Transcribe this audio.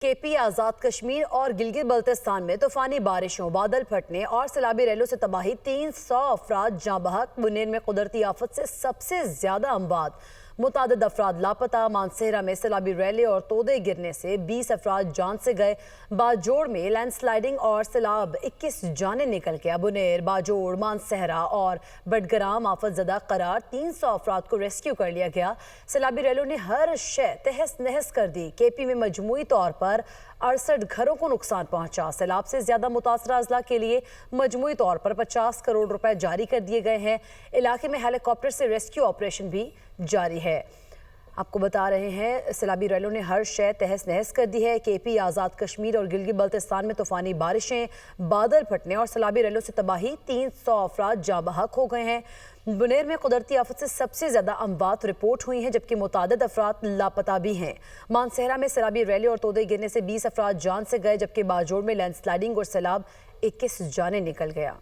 KP, आजाद कश्मीर और गिलगित बल्तिस्तान में तूफानी बारिशों, बादल फटने और सैलाबी रैलों से तबाही। 300 अफराद जाँ बहक। बुनेर में कुदरती आफत से सबसे ज्यादा अमवात, मुतादिद अफराद लापता। मानसेहरा में सैलाबी रैले और तोदे गिरने से 20 अफराद जान से गए। बाजोड़ में लैंडस्लाइडिंग और सैलाब, 21 जाने निकल गया। बुनेर, बाजोड़, मानसेहरा और बडगराम आफत ज़दा करार। 300 अफराद को रेस्क्यू कर लिया गया। सैलाबी रैलों ने हर शय तहस नहस कर दी। केपी में मजमूई तौर पर 68 घरों को नुकसान पहुंचा। सैलाब से ज्यादा मुतासरा अजला के लिए मजमूई तौर पर 50 करोड़ रुपए जारी कर दिए गए हैं। इलाके में हेलीकॉप्टर से रेस्क्यू ऑपरेशन भी जारी है। आपको बता रहे हैं, सैलाबी रैलों ने हर शय तहस नहस कर दी है। केपी, आज़ाद कश्मीर और गिलगित बल्तिस्तान में तूफानी बारिशें, बादल फटने और सैलाबी रैलों से तबाही। 300 अफराद जाँ बहक हो गए हैं। बुनेर में कुदरती आफत से सबसे ज्यादा अमवात रिपोर्ट हुई हैं, जबकि मुतादिद अफराद लापता भी हैं। मानसेहरा में सैलाबी रैले और तोदे गिरने से 20 अफराद जान से गए, जबकि बाजोड़ में लैंडस्लाइडिंग और सैलाब 21 जाने निकल गया।